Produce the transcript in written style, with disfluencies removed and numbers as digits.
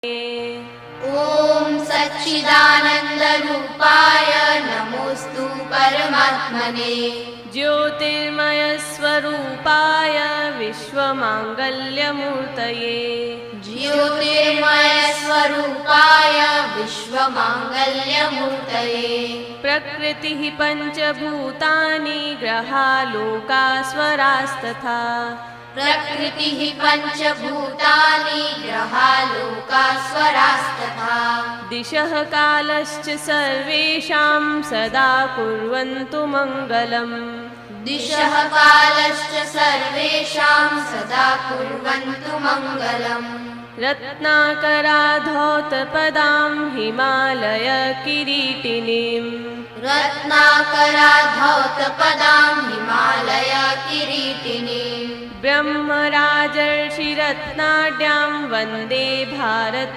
ॐ सच्चिदानन्दरूपाय नमोऽस्तु परमात्मने। ज्योतिर्मयस्वरूपाय विश्वमाङ्गल्यमूर्तये। ज्योतिर्मयस्वरूपाय विश्वमाङ्गल्यमूर्तये। प्रकृतिः पञ्चभूतानि ग्रहालोका स्वरास्तथा। प्रकृतिः पञ्चभूतानि ग्रहालोका स्वरास्तथा। दिशः कालश्च सर्वेषां सदा कुर्वन्तु मङ्गलम्। दिशः कालश्च सर्वेषां सदा कुर्वन्तु मङ्गलम्। रत्नाकराधौतपदां हिमालयकिरीटिनीम्। रत्नाकराधौतपदां हिमालयकिरीटिनीम्। ब्रह्मराजर्षिरत्नाढ्यां वन्दे भारत